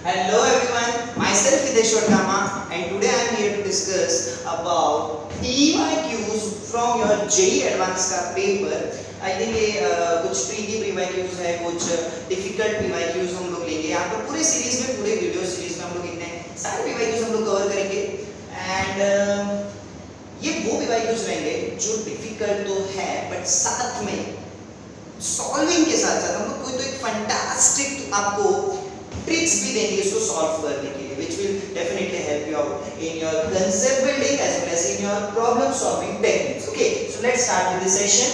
Hello everyone, myself Hitesh Kama and today I am here to discuss about PYQs from your JEE Advanced का paper. I think ये कुछ tricky PYQs है, कुछ difficult PYQs हम लोग लेंगे. यहाँ पर पूरे सीरीज में, पूरे वीडियो सीरीज में हम लोग इतने सारे PYQs हम लोग कवर करेंगे and ये वो PYQs रहेंगे जो difficult तो है but साथ में सॉल्विंग के साथ साथ हम लोग कोई तो एक फैंटास्टिक आपको ट्रिक्स भी देंगे इसको सॉल्व करने के लिए, which will definitely help you out in your concept building as well as in your problem solving techniques. Okay, so let's start with this session.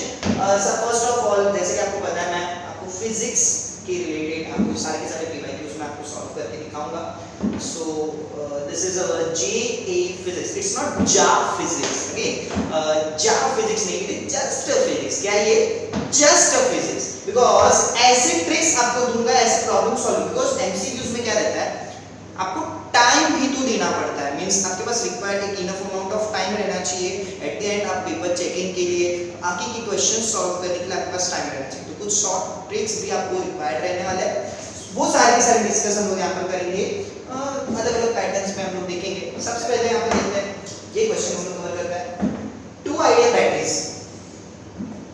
So first of all, जैसे कि आपको पता है मैं आपको फिजिक्स के रिलेटेड आपको सारे के सारे PYQs में आपको सॉल्व करके दिखाऊंगा. So this is our JA physics. It's not JA physics. Okay, JA physics नहीं, it is just a physics. क्या ये? Just a physics. Because ऐसे ट्रिक्स आपको दूंगा, ऐसे प्रॉब्लम सॉल्व. बिकॉज एमसीक्यूज में क्या रहता है, आपको टाइम भी तो देना पड़ता है. मींस आपके पास रिक्वायर्ड एक इनफ अमाउंट ऑफ टाइम रहना चाहिए. एट द एंड आप पेपर चेकिंग के लिए आगे की क्वेश्चन सॉल्व करने के लिए आपके पास टाइम रहना चाहिए. तो कुछ शॉर्ट ट्रिक्स भी आपको रिक्वायर्ड रहने वाले हैं. वो सारे के सारे डिस्कस हम लोग यहाँ पर करेंगे. अलग अलग पैटर्न्स में हम लोग देखेंगे. सबसे पहले यहाँ पर देखते हैं ये क्वेश्चन हम लोग कवर करते हैं. Two ideal batteries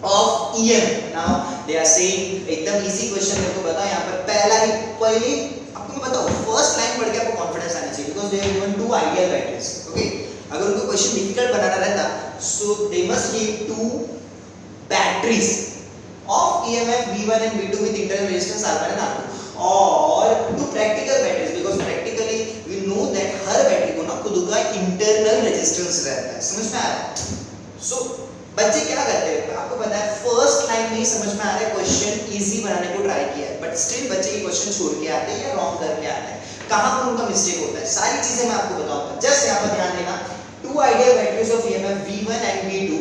of EMF. Now they are saying एकदम इजी क्वेश्चन मेरे को बता. यहाँ पर पहले आपको मैं बताऊँ, फर्स्ट लाइन पढ़ के आपको कॉन्फिडेंस आना चाहिए. Because they have given two ideal batteries. Okay, अगर उनको क्वेश्चन डिफिकल्ट बनाना रहता so they must give two batteries of EMF V1 and V2 with internal resistance R1 and R2 और two practical batteries. Because practically we know that हर battery को ना खुद का इंटरनल रेजिस्टेंस रहता है. समझ में आ रहा है? सो बच्चे क्या करते हैं, आपको पता है फर्स्ट लाइन में ही समझ में आ रहा है क्वेश्चन इजी बनाने को ट्राई किया है, बट स्टिल बच्चे ये क्वेश्चन छोड़ के आते हैं या रॉन्ग करके आते हैं. कहां पर उनका मिस्टेक होता है, सारी चीजें मैं आपको बताऊंगा. जस्ट यहां पर ध्यान देना. Two ideal batteries of EMF V1 and V2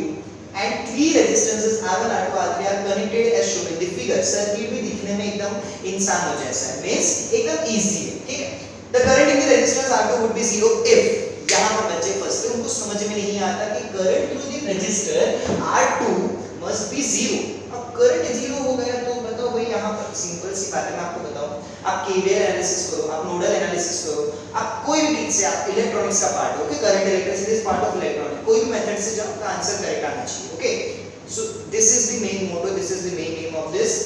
and three resistances R1 R2 R3 are connected as shown in the figure. Circuit भी दिखने में एकदम इंसानों जैसा है, मींस एकदम इजी है. ठीक है. The current in the resistance R2 would be 0 if यहाँ पर बच्चे फंसते, उनको समझ में नहीं आता कि current through the register R2 must be 0. अब करंट 0 हो गया तो बताओ भाई, यहाँ पर सिंपल सी बात है. मैं आपको बताऊं, आप KVL एनालिसिस करो, आप नोडल एनालिसिस करो, आप कोई भी ट्रिक से, आप इलेक्ट्रॉनिक्स का पार्ट है. Okay, current electricity is part of electronics. कोई भी मेथड से जाओ, आपका आंसर करेक्ट आना चाहिए. Okay, so this is the main motto, this is the main aim of this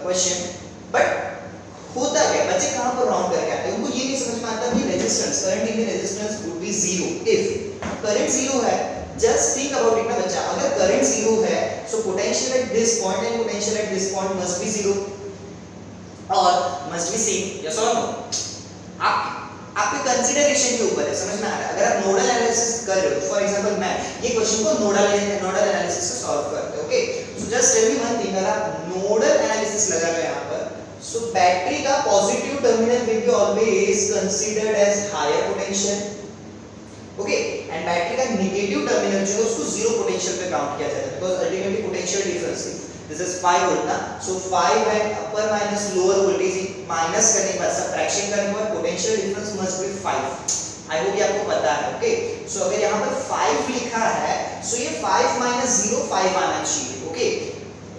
question. But होता क्या, बच्चे कहां पर रॉन्ग करके आते हैं, उनको ये नहीं समझ में आता कि resistance, current in the resistance would be 0 if current 0 है. जस्ट थिंक अबाउट इट ना बच्चा, अगर करंट 0 है so potential at this point and potential at this point must be 0 और मस्ट बी सेम. यस और नो? आपके consideration के ऊपर है. समझ में आ रहा है? अगर आप नोडल एनालिसिस कर रहे हो, फॉर एग्जांपल मैं ये क्वेश्चन को नोडल एनालिसिस से सॉल्व करते हैं. Okay, so just tell me one thing, अगर आप नोडल एनालिसिस लगा रहे हो यहाँ पर, so बैटरी का positive terminal will be always considered as higher potential. Okay, and battery का नेगेटिव टर्मिनल जो है उसको जीरो पोटेंशियल पे काउंट किया जाता है. Because ultimately potential difference this is 5 volt ना. सो 5 है अपर माइनस लोअर वोल्टेज, माइनस करने के बाद सबट्रैक्शन करने के बाद potential difference must be 5. I hope ये आपको पता है. ओके, सो अगर यहाँ पर 5 लिखा है सो ये 5 माइनस 0 5 आना चाहिए. ओके,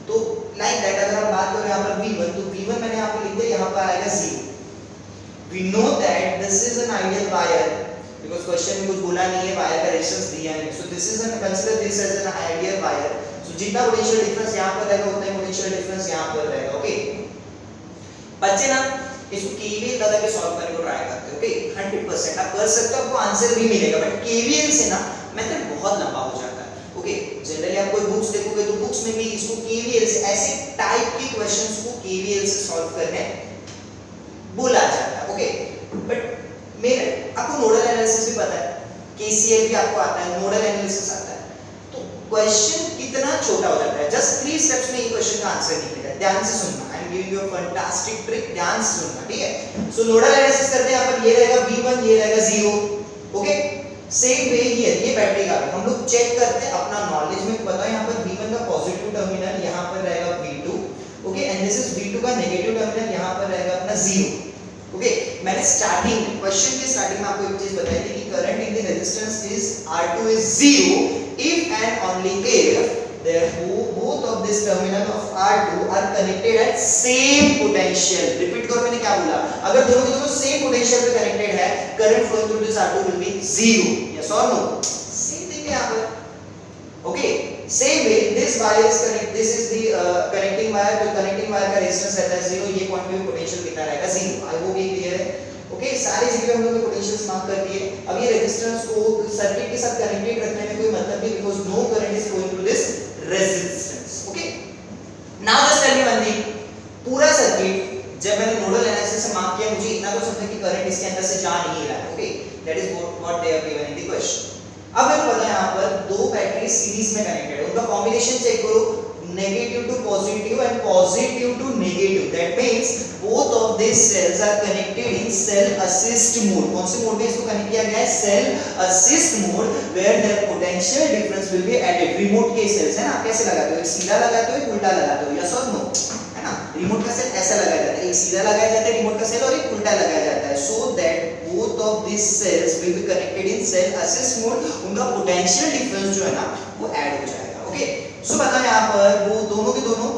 तो लाइक दैट अगर हम बात करें यहाँ पर V1, तो V1 मैंने यहाँ पे लिख दिया, यहाँ पर आएगा 0. We know that this is an ideal wire because question में कुछ बोला नहीं है, वायर का रेजिस्टेंस दिया नहीं. So this is an consider this as an ideal wire. So जितना पोटेंशियल डिफरेंस यहाँ पर रहेगा उतना ही पोटेंशियल डिफरेंस यहाँ पर रहेगा. ओके, बच्चे ना इसको KVL लगा के सॉल्व करने को ट्राई करते हैं. ओके, 100% आप कर सकते हो, आपको आंसर भी मिलेगा. बट KVL से ना मेथड बहुत लंबा हो जाता है. ओके, जनरली आप कोई बुक्स देखोगे तो बुक्स में भी इसको KVL से, ऐसे टाइप के क्वेश्चंस को KVL से सॉल्व करने बोला जाता है. ओके, बट मेरे आपको नोडल एनालिसिस भी पता है, KCL भी आपको आता है, नोडल एनालिसिस आता है. तो क्वेश्चन कितना छोटा हो जाता है, जस्ट 3 स्टेप्स में ये क्वेश्चन का आंसर निकलेगा. ध्यान से सुनना, I am giving you a fantastic trick, ध्यान से सुनना. ठीक है, सो नोडल एनालिसिस करते हैं. यहाँ पर ये रहेगा V1, ये रहेगा 0. ओके, सेम वे हियर ये बैटरी का हम लोग चेक करते हैं अपना नॉलेज में पता है. यहाँ पर V1 का पॉजिटिव टर्मिनल, यहाँ पर रहेगा V2. Okay, and this is V2 का नेगेटिव टर्मिनल, यहाँ पर रहेगा अपना 0. ओके, मैंने स्टार्टिंग क्वेश्चन के स्टार्टिंग में आपको एक चीज बताई थी कि current in the resistance is R2 is 0 if and only if therefore both of this terminal of R2 are connected at same potential. Repeat करो मैंने क्या बोला, अगर दोनों के दोनों सेम पोटेंशियल पे कनेक्टेड है, current flowing through this R2 will be 0. yes or no? Same thing है यहाँ पर. okay, same way this wire is connect, this is the connecting wire, तो connecting wire का रेजिस्टेंस रहता है 0, ये पॉइंट पे पोटेंशियल कितना रहेगा 0. आई होप ये क्लियर है. ओके, सारी जगह हम लोग ने पोटेंशियल्स मार्क कर दिए. अब ये रेजिस्टेंस को सर्किट के साथ कनेक्टेड रखने में कोई मतलब नहीं, because no current is flowing through this resistance. Okay, now just tell me one thing, पूरा सर्किट जब मैंने नोडल एनालिसिस से मार्क किया, मुझे इतना तो समझ कि करंट इसके अंदर से जा नहीं रहा है. Okay, that is what they have given in the question. अब मेरे को पता है यहाँ पर दो बैटरी सीरीज में कनेक्टेड है, उनका कॉम्बिनेशन चेक करो, negative to positive and positive to negative. That means both of these cells are connected in cell assist mode. कौन से मोड में इसको कनेक्ट किया गया है? cell assist mode, where their potential difference will be added. Remote के sales है ना, आप कैसे लगाते हो, एक सीधा लगाते हो एक उल्टा लगाते हो, यस और नो, है ना. रिमोट का सेल ऐसा लगाया जाता है, एक सीधा लगाया जाता है रिमोट का सेल और एक उल्टा लगाया जाता है, so that both of these cells will be connected in cell assist mode. उनका पोटेंशियल डिफरेंस जो है ना वो ऐड हो जाएगा. ओके, सो बता यहाँ पर वो दोनों के दोनों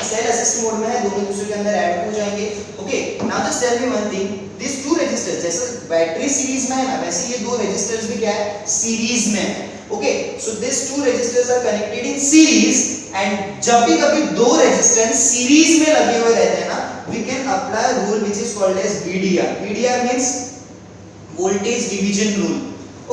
सेल असिस्ट मोड में है, दोनों दूसरे के अंदर ऐड हो जाएंगे. Okay, now just tell me one thing, this two resistors, जैसे बैटरी सीरीज में है ना, वैसे ये दो रेजिस्टर्स भी क्या है, सीरीज में है. Okay, so this two resistors are connected in series, and जब भी कभी दो रेजिस्टेंस सीरीज में लगे हुए रहते हैं ना, we can apply rule which is called as VDR. VDR means voltage division rule.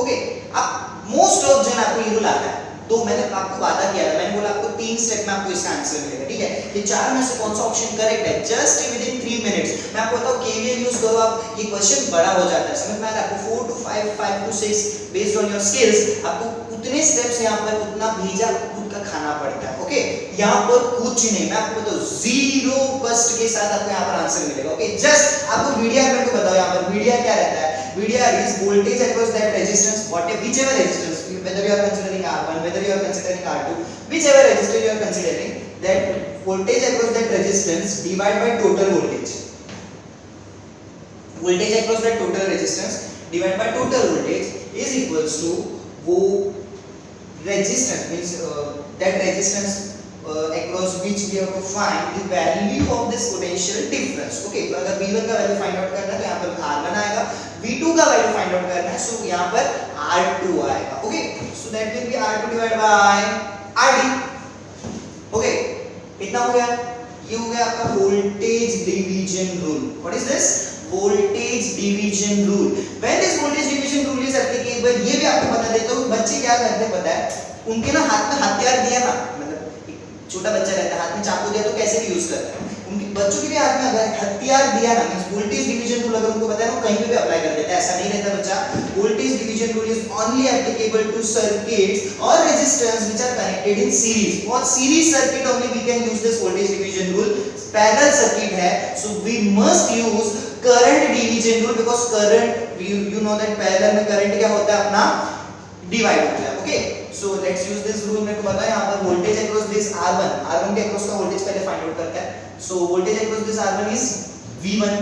Okay, अब मोस्ट ऑफ जन आपको ये रूल आता है, तो मैंने आपको वादा किया था, मैंने बोला आपको 3 स्टेप में आपको इसका आंसर मिलेगा. ठीक है, ये चार में से कौन सा ऑप्शन करेक्ट है, जस्ट विद इन 3 मिनट्स मैं आपको बताऊं, केवीएल यूज करो आप, ये क्वेश्चन बड़ा हो जाता है, समझ में आ रहा है आपको. 4 to 5, 5 to 6 based on your skills, आपको उतने स्टेप्स यहाँ पर उतना भेजा खुद का खाना पड़ता है. ओके, यहाँ पर कुछ नहीं, मैं आपको बताऊं जीरो कष्ट के साथ आपको यहाँ पर आंसर मिलेगा. ओके, जस्ट आपको VDR मेरे को बताओ, यहाँ पर VDR क्या रहता है. VDR is voltage across that resistance, whichever resistance, whether you are considering R1, whether you are considering R2, whichever resistor you are considering, that voltage across that resistance divided by total voltage. Voltage across that total resistance divided by total voltage is equals to वो resistance, means that resistance across which we have to find the value of this potential difference. Okay, तो अगर V1 का value find out करना है तो यहाँ पर R1 आएगा, V2 का वैल्यू फाइंड आउट करना है सो यहाँ पर R2 आएगा. Okay, so that will be R2 divided by RD. Okay, कितना हो गया, ये हो गया आपका voltage division rule. What is this? Voltage division rule. When this voltage division rule is applicable, ये भी आपको बता देता हूँ, बच्चे क्या करते हैं पता है, उनके ना हाथ में हथियार दिया ना, छोटा बच्चा रहता है, हाथ में चाकू दिया तो कैसे भी यूज करता है, उनके बच्चों के भी हाथ में अगर हथियार दिया ना, मींस वोल्टेज डिवीजन रूल अगर उनको पता है ना, कहीं पे भी अप्लाई कर देता है, ऐसा नहीं रहता बच्चा. Voltage division rule is only applicable to circuits और resistance which are connected in series. For series circuit only we can use this voltage division rule. Parallel circuit है so we must use current division rule, because current you know that parallel में current क्या होता है अपना divide होता है. Okay, so let's use this rule. मेरे को पता है यहाँ पर वोल्टेज अक्रॉस दिस R1 के अक्रॉस का वोल्टेज पहले फाइंड आउट करता है. So voltage across this R1 is V1.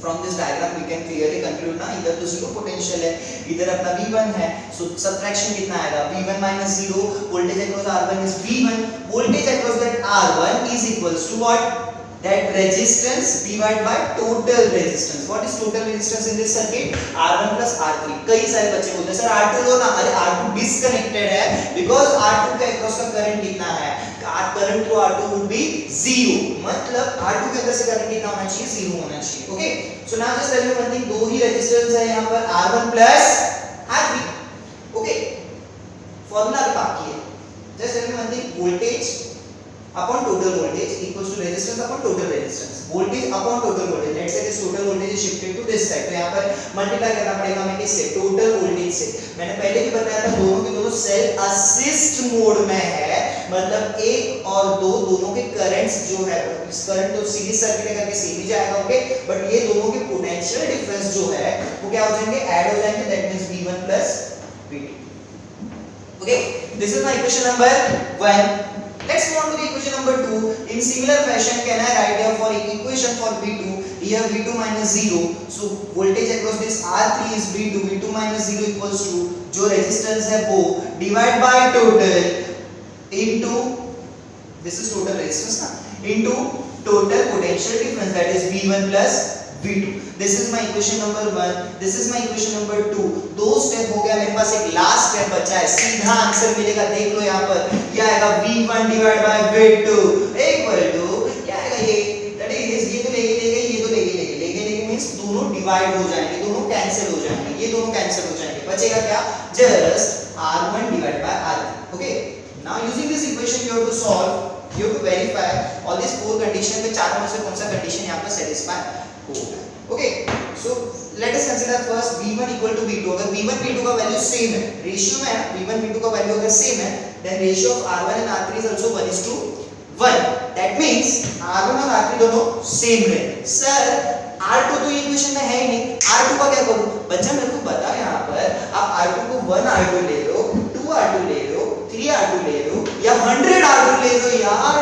From this diagram we can clearly conclude ना, इधर तो जीरो पोटेंशियल है, इधर अपना V1 है, सो सबट्रैक्शन कितना आएगा, V1 - 0. Voltage across R1 is V1. Voltage across that R1 is equals to what, that resistance divided by total resistance. What is total resistance in this circuit? R1 plus R3. कई सारे बच्चे बोलते हैं sir R2 लो ना, अरे R2 disconnected है because R2 के across का करंट कितना है, current through R2 would be 0, मतलब R2 के अंदर से करंट कितना होना चाहिए, 0 होना चाहिए. Okay, so now just tell me one thing, दो ही रेजिस्टेंस है यहाँ पर R1 plus R3. Okay, formula अभी बाकी है. Just tell me one thing, voltage upon total voltage equals to resistance upon total resistance. Voltage upon total voltage. Let's say this total voltage is shifted to this side. तो यहाँ पर multiply करना पड़ेगा हमें किससे, टोटल वोल्टेज से. मैंने पहले भी बताया था दोनों के दोनों सेल असिस्ट मोड में है, मतलब 1 और 2 दोनों के करंट्स जो है, इस करंट तो सीरीज सर्किट में करके सीरीज जाएगा. ओके, बट ये दोनों के पोटेंशियल डिफरेंस जो है वो क्या हो जाएंगे, ऐड हो जाएंगे. That means V1 plus V2. Okay, this is my equation number 1. Let's move on to the equation number 2. In similar fashion, can I write here for equation for V2? Here V2 minus 0. So voltage across this R3 is V2. V2 minus 0 equals to जो resistance है वो divide by total. into this is total resistance na, into total potential difference, that is V1 plus V2. This is my equation number 1, this is my equation number 2. दो step हो गया, मेरे पास एक last step बचा है, सीधा answer मिलेगा, देख लो यहाँ पर, ये आएगा V1 divide by V2 equal to क्या आएगा, ये दैट इज ये तो लेके मींस दोनों डिवाइड हो जाएंगे, दोनों कैंसिल हो जाएंगे, ये दोनों कैंसिल हो जाएंगे, बचेगा क्या, just R1 divide by R3. Okay, now using this equation you have to solve, you have to verify all these four condition में चारों में से कौन सा कंडीशन यहाँ पर satisfy होगा. Okay, so let us consider first V1 equal to V2. अगर V1 V2 का वैल्यू सेम है, रेशियो में है, V1 V2 का वैल्यू अगर सेम है, then ratio of R1 and R3 is also 1:1. That means R1 और R3 दोनों सेम है. सर R2 तो इक्वेशन में है ही नहीं, R2 का क्या करूं? बच्चा मेरे को बता, यहाँ पर आप R2 को 1 R2 ले लो, 2 R2 ले लो, 3 R2 ले लो या 100 R2 ले लो यार,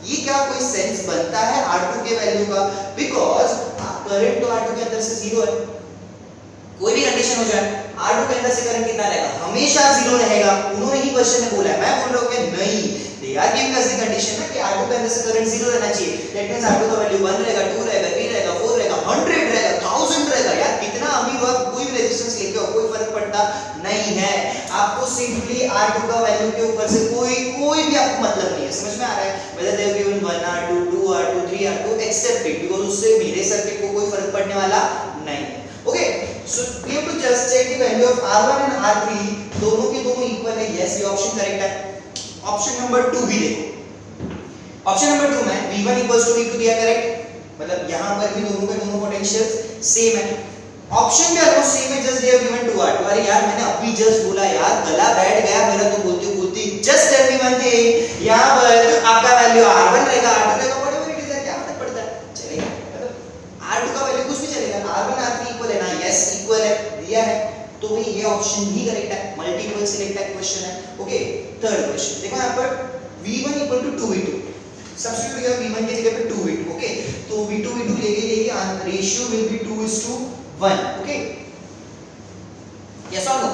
ये क्या कोई सेंस बनता है R2 के वैल्यू का? बिकॉज करंट तो R2 के अंदर से 0 है, कोई भी कंडीशन हो जाए R2 के अंदर से करंट कितना रहेगा, हमेशा 0 रहेगा. उन्होंने ही क्वेश्चन में बोला है, मैं बोल रहा हूं कि नहीं, they are giving us the condition है कि R2 के अंदर से करंट 0 रहना चाहिए. दैट मींस R2 का वैल्यू 1 रहेगा, 2 रहेगा, 3 रहेगा, 4 रहेगा, 100 रहेगा, 1000 रहेगा. यार कितना अमीर हो आप, कोई भी रेजिस्टेंस लेके आओ, कोई फर्क पड़ता नहीं है. आपको सिंपली R2 का वैल्यू के ऊपर से कोई भी आपको मतलब नहीं है. समझ में आ रहा है? whether they have given 1 R2 2 R2 3 R2 accept it, because उससे मेरे सर्किट को कोई फर्क पड़ने वाला नहीं है. Okay, so we have to just check the value of R1 and R3, दोनों के दोनों इक्वल है. यस, ये ऑप्शन करेक्ट है. ऑप्शन नंबर 2 भी देखो. ऑप्शन नंबर 2 में V1 V2 दिया करेक्ट, मतलब यहां पर भी दोनों के दोनों पोटेंशियल सेम है. ऑप्शन में ऑलमोस्ट सेम है, just they have given 2 R2. अरे यार मैंने अभी जस्ट बोला यार, गला बैठ गया मेरा तो बोलते just tell me one thing, यहां पर आपका वैल्यू R1 रहेगा, R2 रहेगा, व्हाटएवर इट इज, क्या फर्क पड़ता है, चलेगा. मतलब R2 का वैल्यू कुछ भी चलेगा, R1 R3 इक्वल है ना, यस इक्वल है, दिया है, तो भाई ये ऑप्शन ही करेक्ट है, मल्टीपल सिलेक्टेड क्वेश्चन है. ओके, थर्ड क्वेश्चन देखो, यहां पर V1 2V2, सब्स्टिट्यूट किया V1 की जगह पे 2V2. ओके, तो V2 लेके ratio will be 2:1. Okay, yes और नो,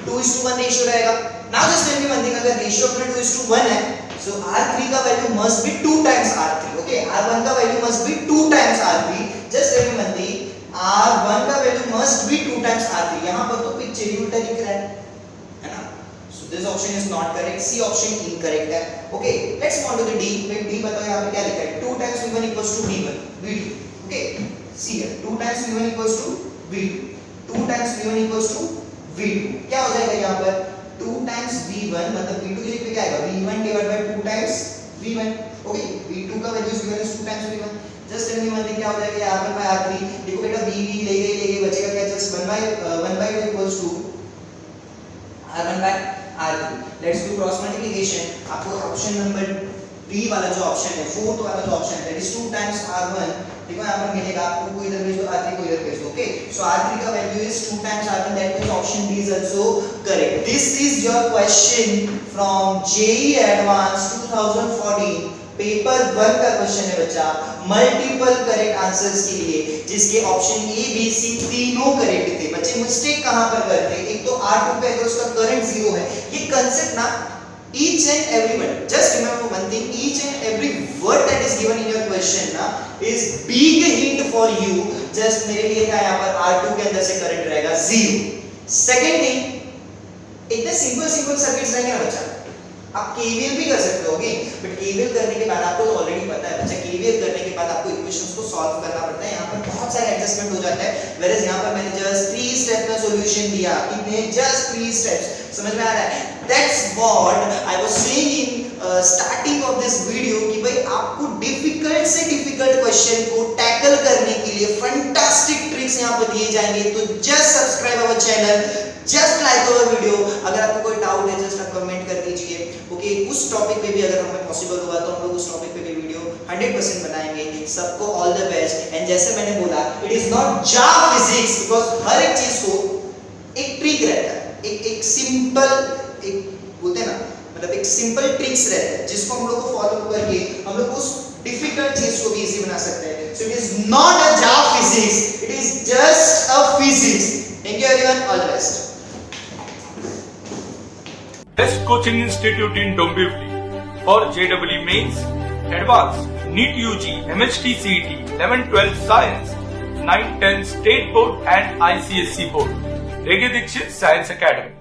2:1 रेशियो रहेगा. Now just tell me one thing, अगर रेशियो अपना 2:1 है, सो R3 का value must be 2 times R3. Okay, R1 का value must be 2 times R3. Just tell me one thing, R1 का value must be 2 times R3. यहां पर तो picture ही उल्टा दिख रहा है ना. So this option is not correct, C option incorrect है. Okay, let's move on to the D. फिर D बताओ यहां पे क्या लिखा है, 2 टाइम्स V1 V2. ओके, सी है 2 times V1 V2, 2 times V1 V2 क्या हो जाएगा यहाँ पर, 2 टाइम्स V1 मतलब V2 की जगह पे क्या आएगा, V1 divide by 2 times V1. Okay, V2 का value V1 is 2 times V1. Just tell me one thing, क्या हो जाएगा, R1 बाय R3. देखो बेटा V ले गए बचेगा क्या, just 1/2 equals to R1 by R3. Let's do cross multiplication. आपको ऑप्शन नंबर B वाला जो ऑप्शन है, फोर्थ वाला जो ऑप्शन है, दैट इज 2 टाइम्स R1. देखो यहां पर मिलेगा, 2 को इधर भेज दो, R3 को इधर भेज दो. ओके, सो R3 का value is 2 times R1, that means option B is also correct. This is your question from JEE advance 2014, paper 1 का क्वेश्चन है बच्चा, मल्टीपल करेक्ट आंसर्स के लिए, जिसके ऑप्शन A B C तीनों करेक्ट थे. बच्चे मिस्टेक कहां पर करते हैं, एक तो R2 पे अगर उसका करंट 0 है, ये कांसेप्ट ना each and every word, just remember one thing, each and every word that is given in your question na is big hint for you. just मेरे लिए क्या यहाँ पर R2 के अंदर से करंट रहेगा 0. सेकंड थिंग, इतने सिंपल सर्किट्स रहेंगे ना बच्चा, आप KVL भी कर सकते हो. ओके, बट KVL करने के बाद आपको तो ऑलरेडी पता है बच्चा, KVL करने के बाद आपको इक्वेशंस को सॉल्व करना पड़ता है. यहाँ पर बहुत सारे एडजस्टमेंट हो जाता है, वेयर एज यहाँ पर मैंने जस्ट 3 स्टेप में सॉल्यूशन दिया. कितने, जस्ट 3 स्टेप्स. समझ में आ रहा है? That's what I was saying in starting of this video कि भाई आपको डिफिकल्ट से डिफिकल्ट क्वेश्चन को टैकल करने के लिए फैंटास्टिक ट्रिक्स यहाँ पर दिए जाएंगे. तो just subscribe our channel, just like our video. अगर आपको कोई डाउट है जस्ट आप कमेंट कर दीजिए. ओके, उस टॉपिक पे भी अगर हमें पॉसिबल होगा तो हम लोग उस टॉपिक पे भी वीडियो 100% बनाएंगे. सबको ऑल द बेस्ट. एंड जैसे मैंने बोला, इट इज नॉट जा फिजिक्स, बिकॉज हर एक चीज को एक ट्रिक रहता है, एक सिंपल, एक बोलते हैं ना, मतलब एक सिंपल ट्रिक्स रहता है जिसको हम लोग को फॉलो करके हम लोग उस डिफिकल्ट चीज को भी इजी बना सकते हैं. So it is not a जा physics, it is just a physics. Thank you everyone, all the best. Best coaching institute in Dombivli for JEE Mains, Advanced, NEET UG, MHT CET, 11-12 Science, 9-10 State Board and ICSE Board. Rege Dixit Science Academy.